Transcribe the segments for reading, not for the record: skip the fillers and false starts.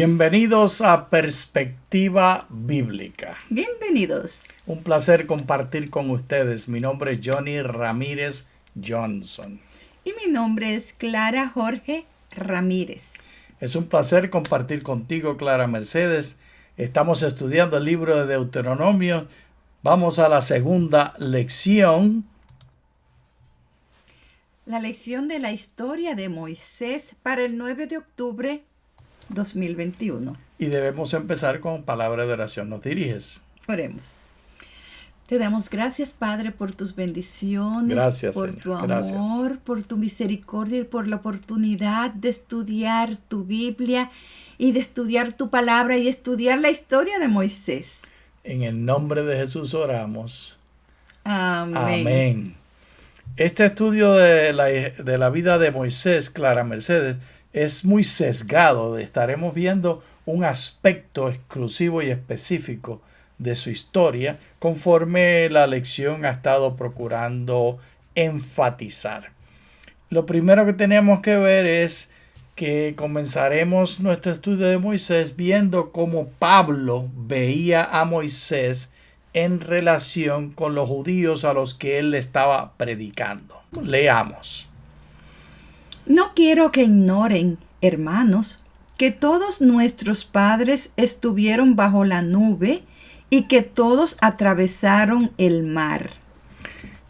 Bienvenidos a Perspectiva Bíblica. Bienvenidos. Un placer compartir con ustedes. Mi nombre es Johnny Ramírez Johnson. Y mi nombre es Clara Jorge Ramírez. Es un placer compartir contigo, Clara Mercedes. Estamos estudiando el libro de Deuteronomio. Vamos a la segunda lección. La lección de la historia de Moisés para el 9 de octubre 2021. Y debemos empezar con palabra de oración. ¿Nos diriges? Oremos. Te damos gracias, Padre, por tus bendiciones, Gracias, por Señor. tu amor, Gracias. por tu misericordia y por la oportunidad de estudiar tu Biblia y de estudiar tu palabra y estudiar la historia de Moisés. En el nombre de Jesús oramos. Amén. Amén. Este estudio de la vida de Moisés, Clara Mercedes, es muy sesgado. Estaremos viendo un aspecto exclusivo y específico de su historia conforme la lección ha estado procurando enfatizar. Lo primero que tenemos que ver es que comenzaremos nuestro estudio de Moisés viendo cómo Pablo veía a Moisés en relación con los judíos a los que él estaba predicando. Leamos. No quiero que ignoren, hermanos, que todos nuestros padres estuvieron bajo la nube y que todos atravesaron el mar.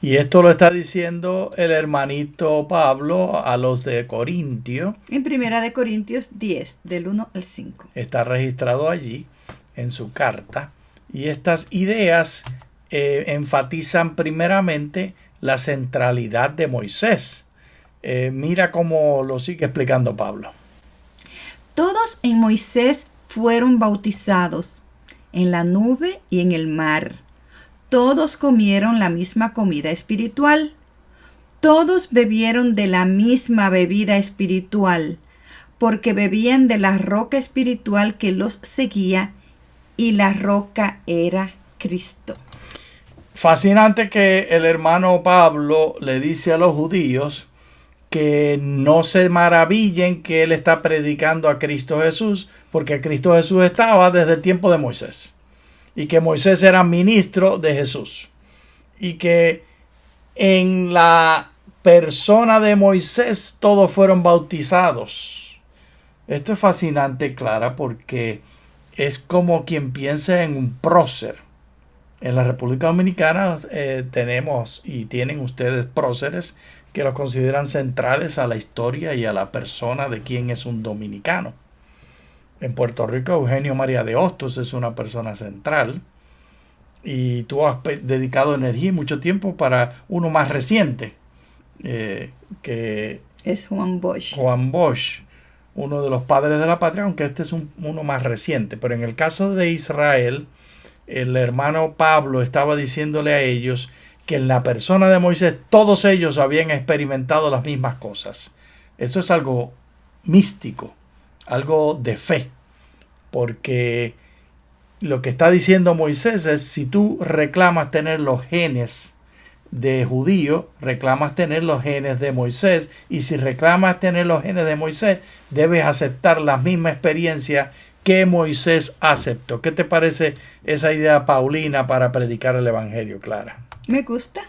Y esto lo está diciendo el hermanito Pablo a los de Corintio. En 1 Corintios 10, del 1 al 5. Está registrado allí en su carta. Y estas ideas enfatizan primeramente la centralidad de Moisés. Mira cómo lo sigue explicando Pablo. Todos en Moisés fueron bautizados, en la nube y en el mar. Todos comieron la misma comida espiritual. Todos bebieron de la misma bebida espiritual, porque bebían de la roca espiritual que los seguía, y la roca era Cristo. Fascinante que el hermano Pablo le dice a los judíos que no se maravillen que él está predicando a Cristo Jesús, porque Cristo Jesús estaba desde el tiempo de Moisés, y que Moisés era ministro de Jesús, y que en la persona de Moisés todos fueron bautizados. Esto es fascinante, Clara, porque es como quien piensa en un prócer. En la República Dominicana tenemos y tienen ustedes próceres que los consideran centrales a la historia y a la persona de quien es un dominicano. En Puerto Rico, Eugenio María de Hostos es una persona central. Y tú has dedicado energía y mucho tiempo para uno más reciente, que es Juan Bosch. Juan Bosch, uno de los padres de la patria, aunque este es uno más reciente. Pero en el caso de Israel, el hermano Pablo estaba diciéndole a ellos que en la persona de Moisés todos ellos habían experimentado las mismas cosas. Eso es algo místico, algo de fe, porque lo que está diciendo Moisés es: si tú reclamas tener los genes de judío, reclamas tener los genes de Moisés, y si reclamas tener los genes de Moisés, debes aceptar la misma experiencia que Moisés aceptó. ¿Qué te parece esa idea paulina para predicar el evangelio, Clara? Me gusta.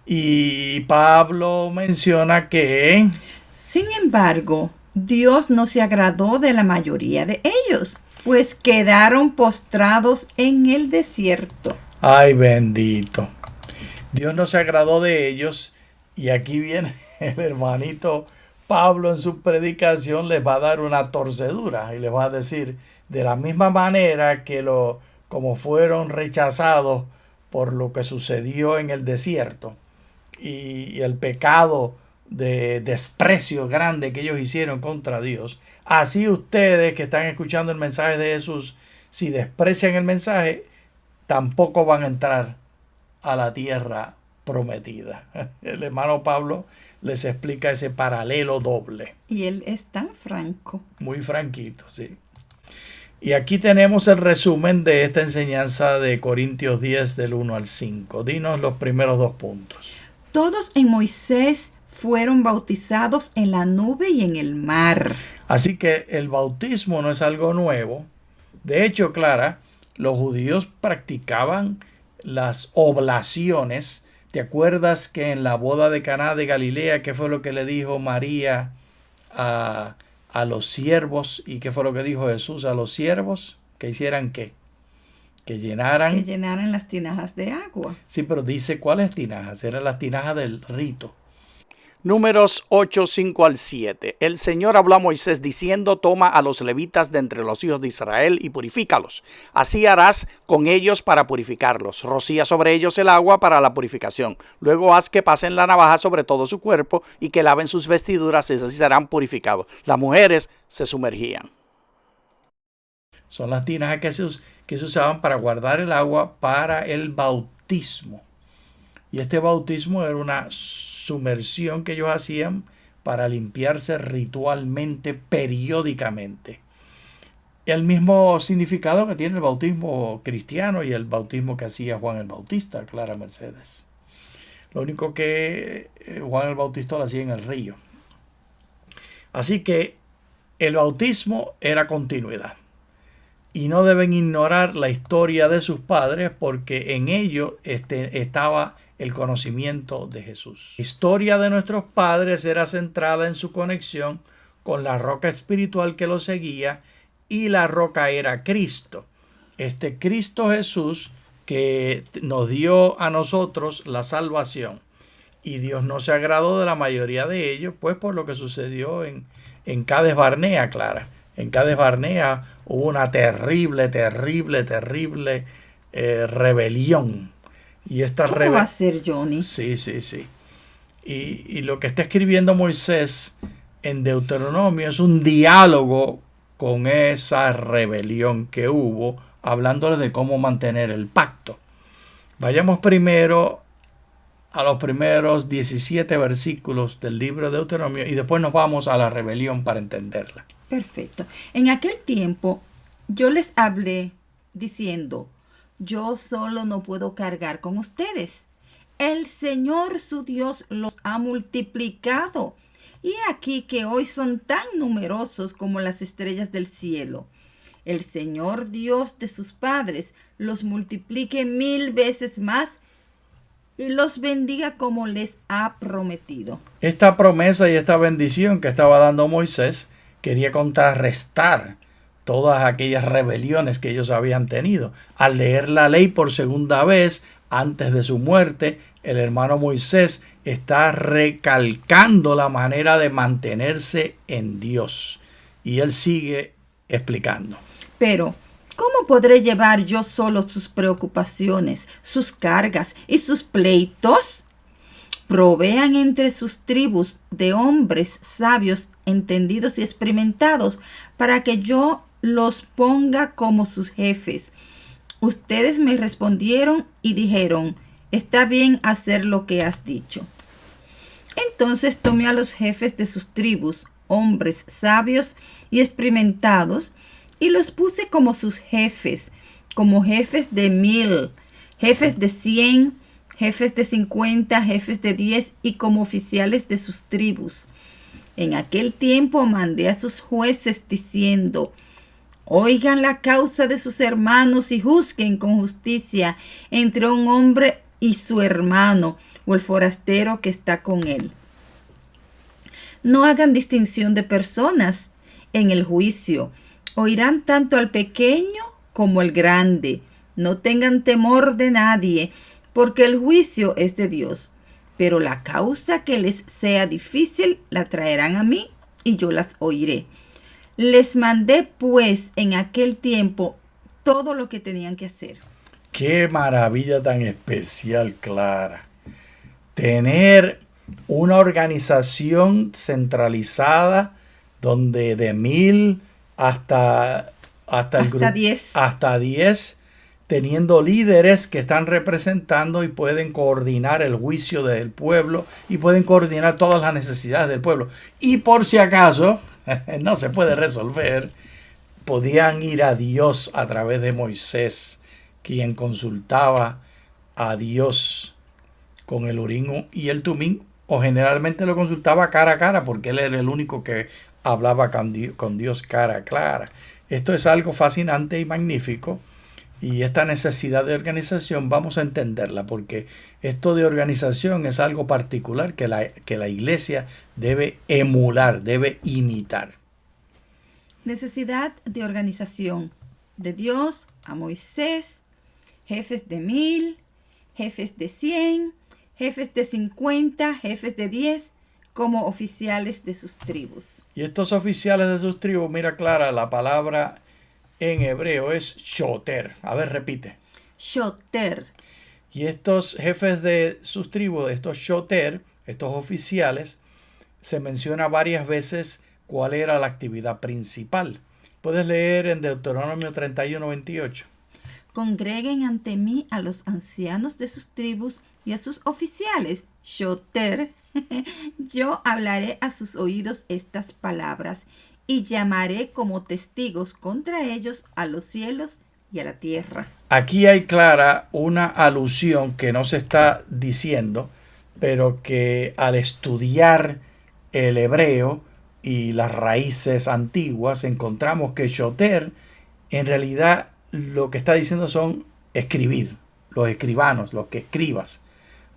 Y Pablo menciona que, sin embargo, Dios no se agradó de la mayoría de ellos, pues quedaron postrados en el desierto. Ay, bendito. Dios no se agradó de ellos, y aquí viene el hermanito Pablo en su predicación, les va a dar una torcedura y les va a decir: de la misma manera que como fueron rechazados por lo que sucedió en el desierto y el pecado de desprecio grande que ellos hicieron contra Dios, así ustedes que están escuchando el mensaje de Jesús, si desprecian el mensaje, tampoco van a entrar a la tierra prometida. El hermano Pablo les explica ese paralelo doble. Y él es tan franco. Muy franquito, sí. Y aquí tenemos el resumen de esta enseñanza de Corintios 10 del 1 al 5. Dinos los primeros 2 puntos. Todos en Moisés fueron bautizados en la nube y en el mar. Así que el bautismo no es algo nuevo. De hecho, Clara, los judíos practicaban las oblaciones. ¿Te acuerdas que en la boda de Caná de Galilea, qué fue lo que le dijo María a los siervos? ¿Y qué fue lo que dijo Jesús a los siervos? ¿Que hicieran qué? Que llenaran las tinajas de agua. Sí, pero dice cuáles tinajas. Eran las tinajas del rito. Números 8, 5 al 7. El Señor habló a Moisés diciendo: toma a los levitas de entre los hijos de Israel y purifícalos. Así harás con ellos para purificarlos. Rocía sobre ellos el agua para la purificación. Luego haz que pasen la navaja sobre todo su cuerpo y que laven sus vestiduras, y así serán purificados. Las mujeres se sumergían. Son las tinajas que se usaban para guardar el agua para el bautismo. Y este bautismo era una sumersión que ellos hacían para limpiarse ritualmente, periódicamente. El mismo significado que tiene el bautismo cristiano y el bautismo que hacía Juan el Bautista, Clara Mercedes. Lo único que Juan el Bautista lo hacía en el río. Así que el bautismo era continuidad. Y no deben ignorar la historia de sus padres, porque en ello estaba el conocimiento de Jesús. La historia de nuestros padres era centrada en su conexión con la roca espiritual que los seguía, y la roca era Cristo. Este Cristo Jesús que nos dio a nosotros la salvación. Y Dios no se agradó de la mayoría de ellos, pues por lo que sucedió en Cades Barnea, Clara. En Cades Barnea hubo una terrible rebelión. Y esta ¿Cómo va a ser, Johnny? Sí. Y lo que está escribiendo Moisés en Deuteronomio es un diálogo con esa rebelión que hubo, hablándoles de cómo mantener el pacto. Vayamos primero a los primeros 17 versículos del libro de Deuteronomio y después nos vamos a la rebelión para entenderla. Perfecto. En aquel tiempo yo les hablé diciendo: yo solo no puedo cargar con ustedes. El Señor su Dios los ha multiplicado. Y aquí que hoy son tan numerosos como las estrellas del cielo. El Señor Dios de sus padres los multiplique 1000 veces más y los bendiga como les ha prometido. Esta promesa y esta bendición que estaba dando Moisés quería contrarrestar todas aquellas rebeliones que ellos habían tenido. Al leer la ley por segunda vez antes de su muerte, el hermano Moisés está recalcando la manera de mantenerse en Dios. Y él sigue explicando. Pero, ¿cómo podré llevar yo solo sus preocupaciones, sus cargas y sus pleitos? Provean entre sus tribus de hombres sabios, entendidos y experimentados, para que yo los ponga como sus jefes. Ustedes me respondieron y dijeron: está bien hacer lo que has dicho. Entonces tomé a los jefes de sus tribus, hombres sabios y experimentados, y los puse como sus jefes, como jefes de 1000, jefes de 100, jefes de 50, jefes de 10 y como oficiales de sus tribus. En aquel tiempo mandé a sus jueces diciendo: oigan la causa de sus hermanos y juzguen con justicia entre un hombre y su hermano o el forastero que está con él. No hagan distinción de personas en el juicio. Oirán tanto al pequeño como al grande. No tengan temor de nadie, porque el juicio es de Dios. Pero la causa que les sea difícil la traerán a mí y yo las oiré. Les mandé pues en aquel tiempo todo lo que tenían que hacer. Qué maravilla tan especial, Clara. Tener una organización centralizada donde de 1000 hasta 10, teniendo líderes que están representando y pueden coordinar el juicio del pueblo y pueden coordinar todas las necesidades del pueblo. Y por si acaso no se puede resolver, podían ir a Dios a través de Moisés, quien consultaba a Dios con el Urim y el Tumim o generalmente lo consultaba cara a cara porque él era el único que hablaba con Dios cara a cara. Esto es algo fascinante y magnífico, y esta necesidad de organización vamos a entenderla porque esto de organización es algo particular que la iglesia debe emular, debe imitar. Necesidad de organización de Dios a Moisés, jefes de 1000, jefes de 100, jefes de 50, jefes de 10, como oficiales de sus tribus. Y estos oficiales de sus tribus, mira Clara, la palabra en hebreo es shoter. A ver, repite. Shoter. Y estos jefes de sus tribus, estos shoter, estos oficiales, se menciona varias veces cuál era la actividad principal. Puedes leer en Deuteronomio 31:28. Congreguen ante mí a los ancianos de sus tribus y a sus oficiales, shoter. Yo hablaré a sus oídos estas palabras y llamaré como testigos contra ellos a los cielos y a la tierra. Aquí hay clara una alusión que no se está diciendo, pero que al estudiar el hebreo y las raíces antiguas encontramos que shoter en realidad lo que está diciendo son escribir, los escribanos, los que escribas.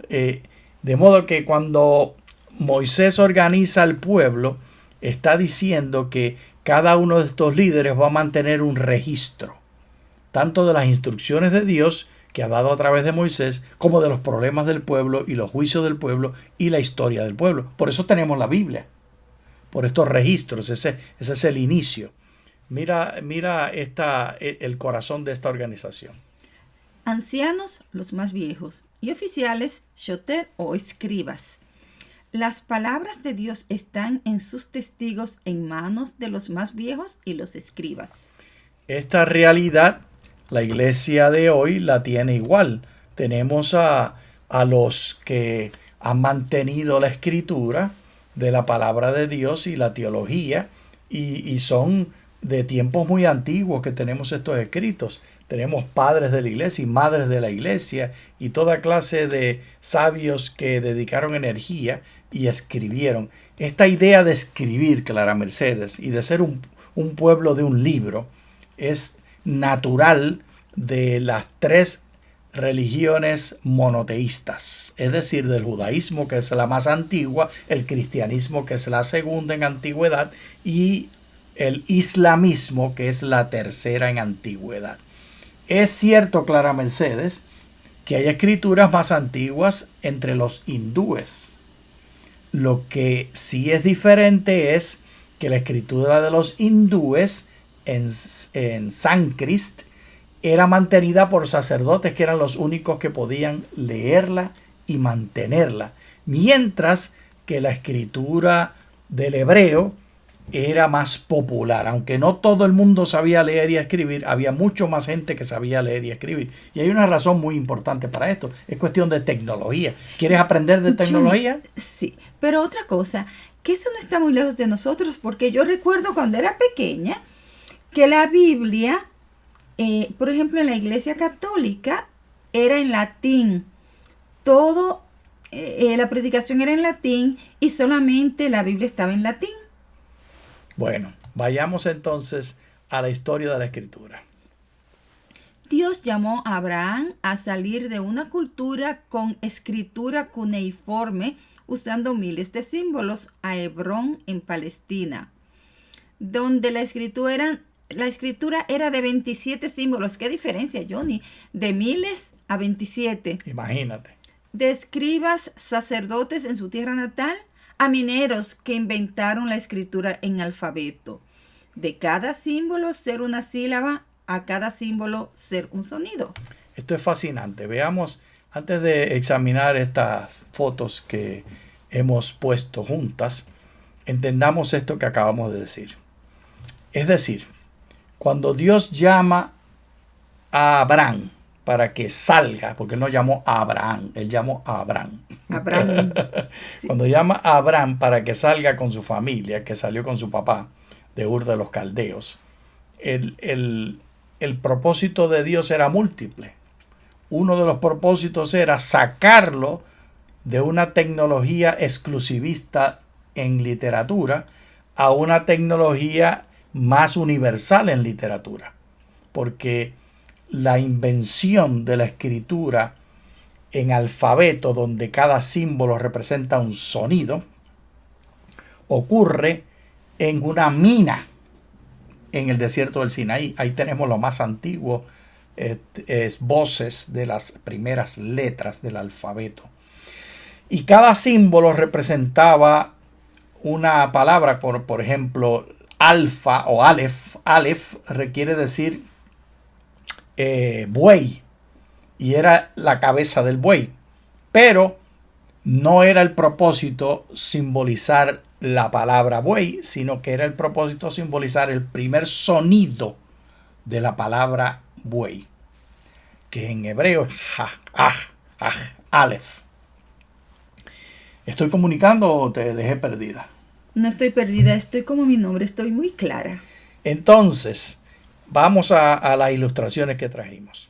De modo que cuando Moisés organiza al pueblo, está diciendo que cada uno de estos líderes va a mantener un registro, tanto de las instrucciones de Dios que ha dado a través de Moisés, como de los problemas del pueblo y los juicios del pueblo y la historia del pueblo. Por eso tenemos la Biblia, por estos registros, ese es el inicio. Mira el corazón de esta organización. Ancianos, los más viejos, y oficiales, shoter o escribas. Las palabras de Dios están en sus testigos en manos de los más viejos y los escribas. Esta realidad, la iglesia de hoy la tiene igual. Tenemos a los que han mantenido la escritura de la palabra de Dios y la teología, y son de tiempos muy antiguos que tenemos estos escritos. Tenemos padres de la iglesia y madres de la iglesia y toda clase de sabios que dedicaron energía y escribieron. Esta idea de escribir, Clara Mercedes, y de ser un pueblo de un libro, es natural de las tres religiones monoteístas, es decir, del judaísmo, que es la más antigua, el cristianismo, que es la segunda en antigüedad, y el islamismo, que es la tercera en antigüedad. Es cierto, Clara Mercedes, que hay escrituras más antiguas entre los hindúes. Lo que sí es diferente es que la escritura de los hindúes en sánscrito era mantenida por sacerdotes que eran los únicos que podían leerla y mantenerla, mientras que la escritura del hebreo era más popular. Aunque no todo el mundo sabía leer y escribir, había mucho más gente que sabía leer y escribir. Y hay una razón muy importante para esto. Es cuestión de tecnología. ¿Quieres aprender de tecnología? Sí, pero otra cosa, que eso no está muy lejos de nosotros, porque yo recuerdo cuando era pequeña que la Biblia, por ejemplo, en la Iglesia Católica, era en latín. Todo, la predicación era en latín y solamente la Biblia estaba en latín. Bueno, vayamos entonces a la historia de la escritura. Dios llamó a Abraham a salir de una cultura con escritura cuneiforme, usando miles de símbolos, a Hebrón en Palestina, donde la escritura era de 27 símbolos. ¿Qué diferencia, Johnny? De miles a 27. Imagínate. De escribas, sacerdotes en su tierra natal, a mineros que inventaron la escritura en alfabeto. De cada símbolo ser una sílaba, a cada símbolo ser un sonido. Esto es fascinante. Veamos, antes de examinar estas fotos que hemos puesto juntas, entendamos esto que acabamos de decir. Es decir, cuando Dios llama a Abraham para que salga, porque él no llamó a Abraham, él llamó a Abraham. Abraham. Sí. Cuando llama a Abraham para que salga con su familia, que salió con su papá de Ur de los Caldeos, el propósito de Dios era múltiple. Uno de los propósitos era sacarlo de una tecnología exclusivista en literatura a una tecnología más universal en literatura. Porque la invención de la escritura en alfabeto, donde cada símbolo representa un sonido, ocurre en una mina en el desierto del Sinaí. Ahí tenemos lo más antiguo voces de las primeras letras del alfabeto. Y cada símbolo representaba una palabra, por ejemplo, alfa o alef. Alef requiere decir buey, y era la cabeza del buey. Pero no era el propósito simbolizar la palabra buey, sino que era el propósito simbolizar el primer sonido de la palabra buey, que en hebreo es alef. ¿Estoy comunicando o te dejé perdida? No estoy perdida, estoy como mi nombre, estoy muy clara. Entonces, vamos a las ilustraciones que trajimos.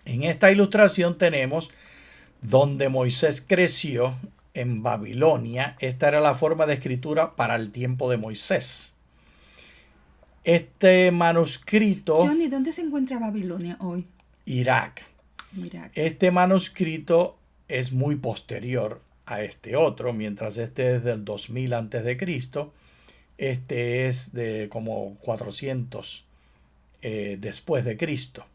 En esta ilustración tenemos donde Moisés creció en Babilonia. Esta era la forma de escritura para el tiempo de Moisés. Este manuscrito... Johnny, ¿dónde se encuentra Babilonia hoy? Irak. Este manuscrito es muy posterior a este otro, mientras este es del 2000 a.C., este es de como 400 después de Cristo.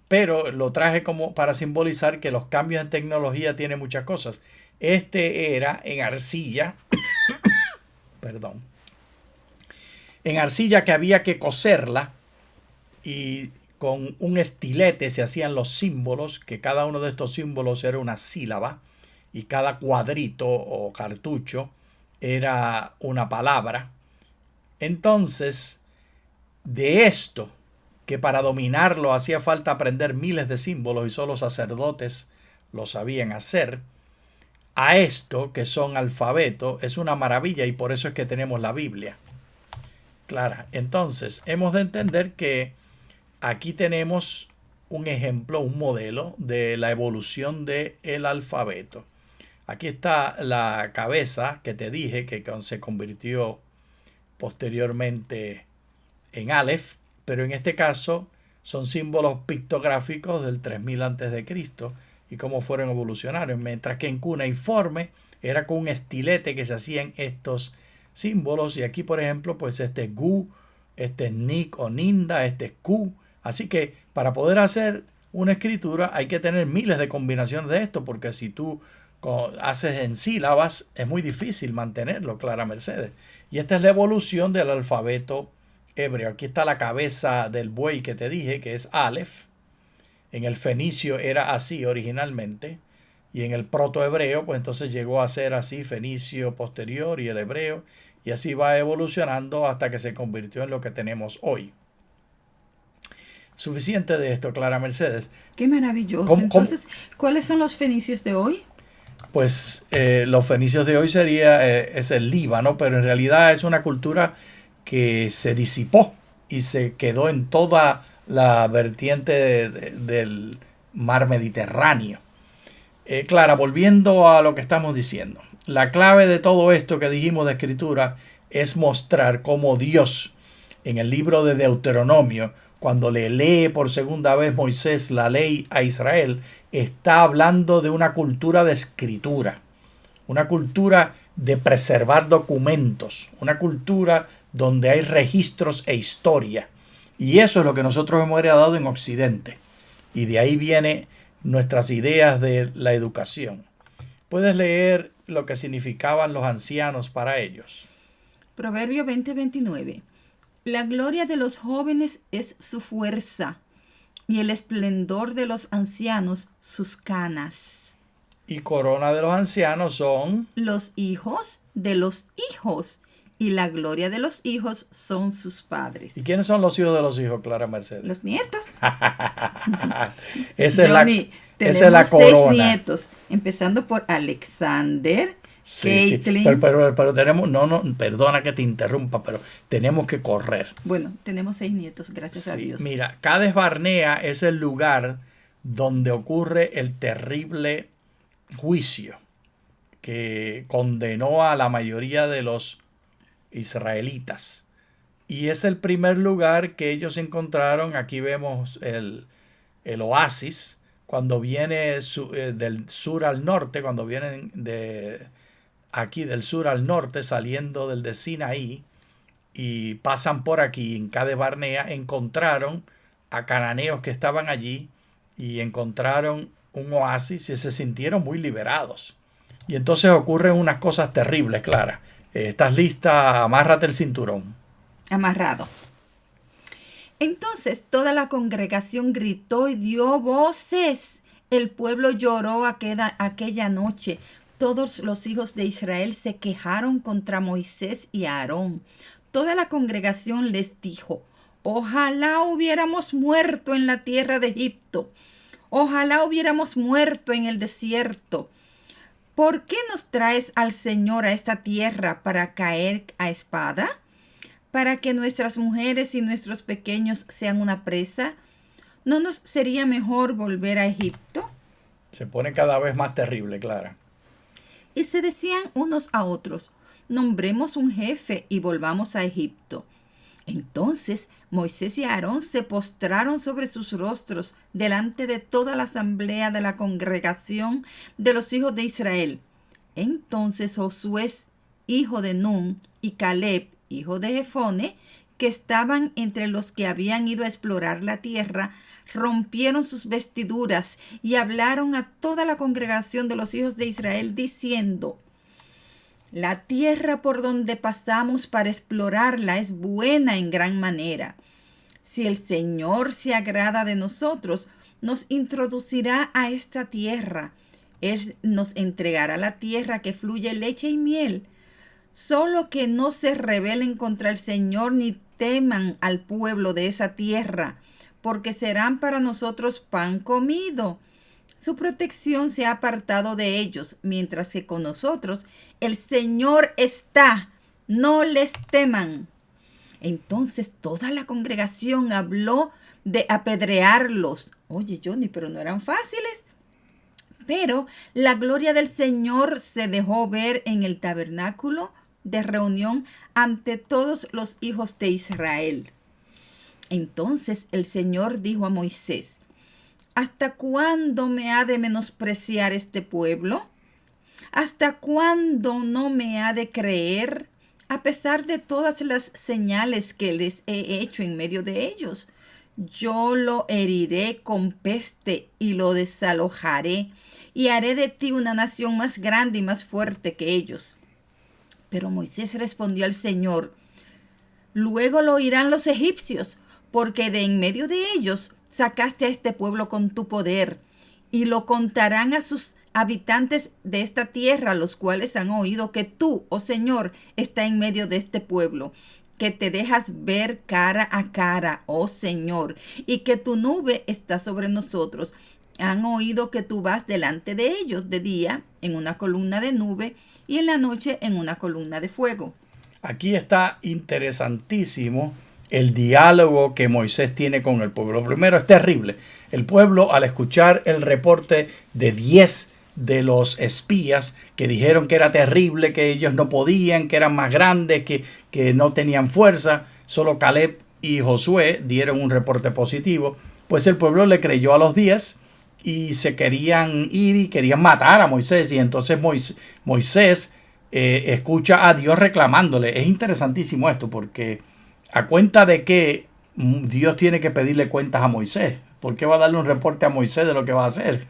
Pero lo traje como para simbolizar que los cambios en tecnología tienen muchas cosas. Este era en arcilla, perdón, en arcilla que había que coserla, y con un estilete se hacían los símbolos, que cada uno de estos símbolos era una sílaba, y cada cuadrito o cartucho era una palabra. Entonces, de esto, que para dominarlo hacía falta aprender miles de símbolos y solo sacerdotes lo sabían hacer, a esto, que son alfabeto, es una maravilla, y por eso es que tenemos la Biblia. Clara. Entonces, hemos de entender que aquí tenemos un ejemplo, un modelo de la evolución del alfabeto. Aquí está la cabeza que te dije que se convirtió posteriormente en Aleph, pero en este caso son símbolos pictográficos del 3000 a.C. y cómo fueron evolucionando, mientras que en cuneiforme era con un estilete que se hacían estos símbolos, y aquí por ejemplo pues este es Gu, este es Nik o Ninda, este es Q. Así que para poder hacer una escritura hay que tener miles de combinaciones de esto, porque si tú haces en sílabas es muy difícil mantenerlo, Clara Mercedes. Y esta es la evolución del alfabeto hebreo. Aquí está la cabeza del buey que te dije, que es Aleph. En el fenicio era así originalmente, y en el protohebreo pues entonces llegó a ser así, fenicio posterior y el hebreo, y así va evolucionando hasta que se convirtió en lo que tenemos hoy. Suficiente de esto, Clara Mercedes. Qué maravilloso. Entonces, ¿cuáles son los fenicios de hoy? Pues los fenicios de hoy es el Líbano, pero en realidad es una cultura que se disipó y se quedó en toda la vertiente del mar Mediterráneo. Clara, volviendo a lo que estamos diciendo, la clave de todo esto que dijimos de escritura es mostrar cómo Dios, en el libro de Deuteronomio, cuando le lee por segunda vez Moisés la ley a Israel, está hablando de una cultura de escritura, una cultura de preservar documentos, una cultura donde hay registros e historia. Y eso es lo que nosotros hemos heredado en Occidente. Y de ahí vienen nuestras ideas de la educación. ¿Puedes leer lo que significaban los ancianos para ellos? Proverbio 20:29. La gloria de los jóvenes es su fuerza, y el esplendor de los ancianos sus canas. Y corona de los ancianos son los hijos de los hijos, y la gloria de los hijos son sus padres. ¿Y quiénes son los hijos de los hijos, Clara Mercedes? Los nietos. Esa es la corona. 6 nietos, empezando por Alexander, Sí, Caitlin. Sí. Pero tenemos, no, perdona que te interrumpa, pero tenemos que correr. Bueno, tenemos 6 nietos, gracias a Dios. Mira, Cades Barnea es el lugar donde ocurre el terrible juicio que condenó a la mayoría de los israelitas. Y es el primer lugar que ellos encontraron. Aquí vemos el oasis, cuando viene del sur al norte, cuando vienen aquí del sur al norte, saliendo del de Sinaí, y pasan por aquí, en Cades Barnea, encontraron a cananeos que estaban allí y encontraron un oasis y se sintieron muy liberados. Y entonces ocurren unas cosas terribles, Clara. ¿Estás lista? Amárrate el cinturón. Amarrado. Entonces toda la congregación gritó y dio voces. El pueblo lloró aquella noche. Todos los hijos de Israel se quejaron contra Moisés y Aarón. Toda la congregación les dijo: ojalá hubiéramos muerto en la tierra de Egipto. Ojalá hubiéramos muerto en el desierto. ¿Por qué nos traes al Señor a esta tierra para caer a espada? ¿Para que nuestras mujeres y nuestros pequeños sean una presa? ¿No nos sería mejor volver a Egipto? Se pone cada vez más terrible, Clara. Y se decían unos a otros: nombremos un jefe y volvamos a Egipto. Entonces Moisés y Aarón se postraron sobre sus rostros delante de toda la asamblea de la congregación de los hijos de Israel. Entonces Josué, hijo de Nun, y Caleb, hijo de Jefone, que estaban entre los que habían ido a explorar la tierra, rompieron sus vestiduras y hablaron a toda la congregación de los hijos de Israel diciendo: la tierra por donde pasamos para explorarla es buena en gran manera. Si el Señor se agrada de nosotros, nos introducirá a esta tierra. Él nos entregará la tierra que fluye leche y miel. Solo que no se rebelen contra el Señor ni teman al pueblo de esa tierra, porque serán para nosotros pan comido. Su protección se ha apartado de ellos, mientras que con nosotros el Señor está. No les teman. Entonces toda la congregación habló de apedrearlos. Oye, Johnny, pero no eran fáciles. Pero la gloria del Señor se dejó ver en el tabernáculo de reunión ante todos los hijos de Israel. Entonces el Señor dijo a Moisés: ¿hasta cuándo me ha de menospreciar este pueblo? ¿Hasta cuándo no me ha de creer, a pesar de todas las señales que les he hecho en medio de ellos? Yo lo heriré con peste y lo desalojaré, y haré de ti una nación más grande y más fuerte que ellos. Pero Moisés respondió al Señor: luego lo oirán los egipcios, porque de en medio de ellos sacaste a este pueblo con tu poder, y lo contarán a sus habitantes de esta tierra, los cuales han oído que tú, oh Señor, está en medio de este pueblo, que te dejas ver cara a cara, oh Señor, y que tu nube está sobre nosotros. Han oído que tú vas delante de ellos de día en una columna de nube y en la noche en una columna de fuego. Aquí está interesantísimo el diálogo que Moisés tiene con el pueblo. Primero, es terrible. El pueblo, al escuchar el reporte de 10 de los espías que dijeron que era terrible, que ellos no podían, que eran más grandes, que no tenían fuerza, solo Caleb y Josué dieron un reporte positivo, pues el pueblo le creyó a los 10 y se querían ir y querían matar a Moisés. Y entonces Moisés escucha a Dios reclamándole. Es interesantísimo esto, porque ¿a cuenta de qué Dios tiene que pedirle cuentas a Moisés? ¿Por qué va a darle un reporte a Moisés de lo que va a hacer?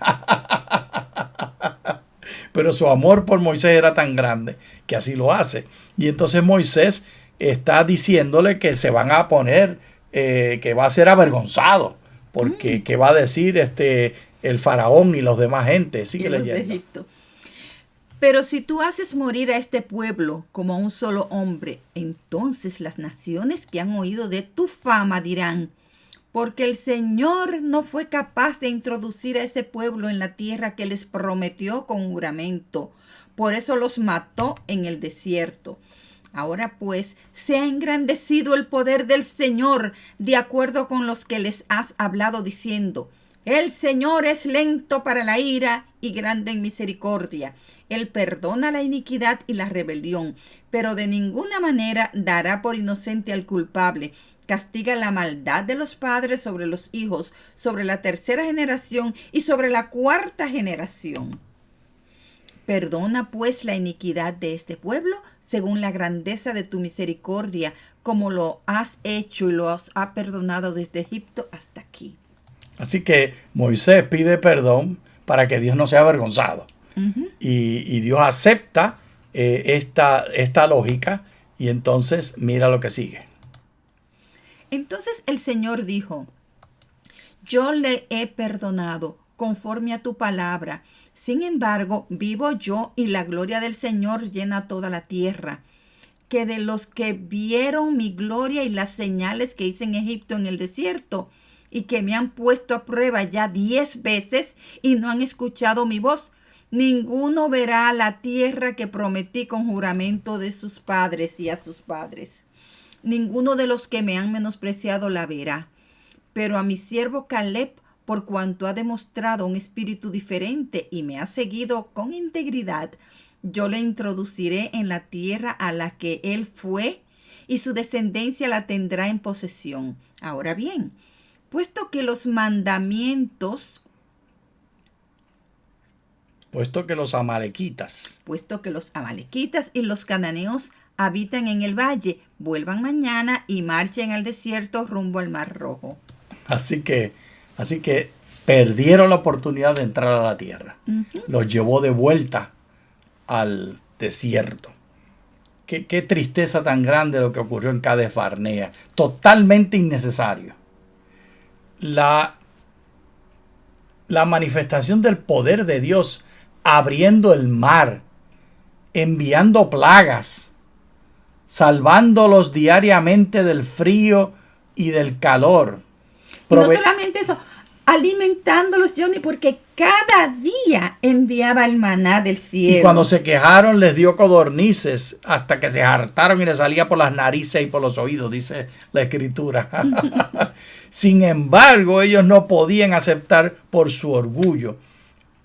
Pero su amor por Moisés era tan grande que así lo hace. Y entonces Moisés está diciéndole que se van a poner, que va a ser avergonzado, porque ¿qué va a decir el faraón y los demás gente? Sigue leyendo. De Egipto. Pero si tú haces morir a este pueblo como a un solo hombre, entonces las naciones que han oído de tu fama dirán: porque el Señor no fue capaz de introducir a ese pueblo en la tierra que les prometió con juramento. Por eso los mató en el desierto. Ahora pues, se ha engrandecido el poder del Señor, de acuerdo con los que les has hablado, diciendo: El Señor es lento para la ira y grande en misericordia. Él perdona la iniquidad y la rebelión, pero de ninguna manera dará por inocente al culpable. Castiga la maldad de los padres sobre los hijos, sobre la tercera generación y sobre la cuarta generación. Perdona pues la iniquidad de este pueblo según la grandeza de tu misericordia, como lo has hecho y lo has perdonado desde Egipto hasta aquí. Así que Moisés pide perdón para que Dios no sea avergonzado. Y Dios acepta esta lógica y entonces mira lo que sigue. Entonces el Señor dijo: yo le he perdonado conforme a tu palabra. Sin embargo, vivo yo y la gloria del Señor llena toda la tierra. Que de los que vieron mi gloria y las señales que hice en Egipto en el desierto, y que me han puesto a prueba ya 10 veces y no han escuchado mi voz, ninguno verá la tierra que prometí con juramento de sus padres y a sus padres. Ninguno de los que me han menospreciado la verá. Pero a mi siervo Caleb, por cuanto ha demostrado un espíritu diferente y me ha seguido con integridad, yo le introduciré en la tierra a la que él fue, y su descendencia la tendrá en posesión. Ahora bien, puesto que los amalequitas y los cananeos habitan en el valle, vuelvan mañana y marchen al desierto rumbo al Mar Rojo. Así que perdieron la oportunidad de entrar a la tierra. Los llevó de vuelta al desierto. Qué tristeza tan grande lo que ocurrió en Cades Barnea. Totalmente innecesario. La manifestación del poder de Dios abriendo el mar, enviando plagas, salvándolos diariamente del frío y del calor. Y no solamente eso, alimentándolos, Johnny, porque cada día enviaba el maná del cielo. Y cuando se quejaron les dio codornices hasta que se hartaron y les salía por las narices y por los oídos, dice la escritura. Sin embargo, ellos no podían aceptar por su orgullo.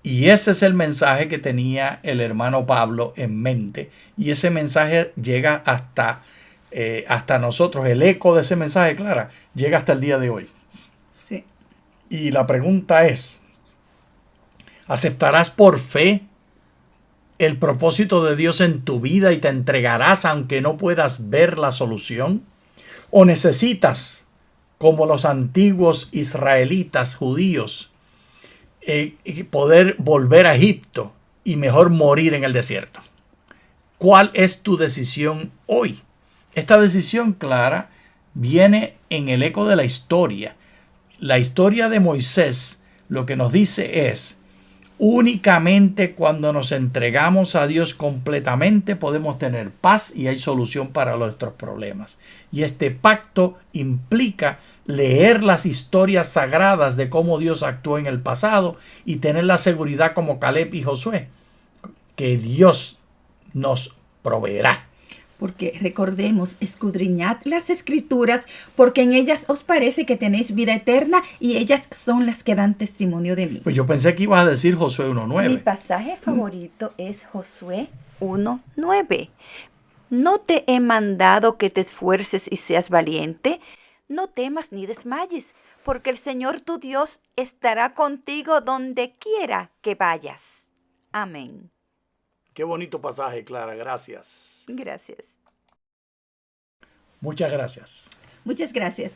Y ese es el mensaje que tenía el hermano Pablo en mente. Y ese mensaje llega hasta nosotros. El eco de ese mensaje, Clara, llega hasta el día de hoy. Sí. Y la pregunta es, ¿aceptarás por fe el propósito de Dios en tu vida y te entregarás aunque no puedas ver la solución? ¿O necesitas, como los antiguos israelitas judíos, poder volver a Egipto y mejor morir en el desierto? ¿Cuál es tu decisión hoy? Esta decisión, Clara, viene en el eco de la historia. La historia de Moisés lo que nos dice es: únicamente cuando nos entregamos a Dios completamente podemos tener paz y hay solución para nuestros problemas. Y este pacto implica leer las historias sagradas de cómo Dios actuó en el pasado y tener la seguridad como Caleb y Josué que Dios nos proveerá. Porque recordemos, escudriñad las escrituras, porque en ellas os parece que tenéis vida eterna y ellas son las que dan testimonio de mí. Pues yo pensé que ibas a decir Josué 1:9. Mi pasaje favorito es Josué 1:9. ¿No te he mandado que te esfuerces y seas valiente? No temas ni desmayes, porque el Señor tu Dios estará contigo donde quiera que vayas. Amén. Qué bonito pasaje, Clara. Gracias. Gracias. Muchas gracias. Muchas gracias.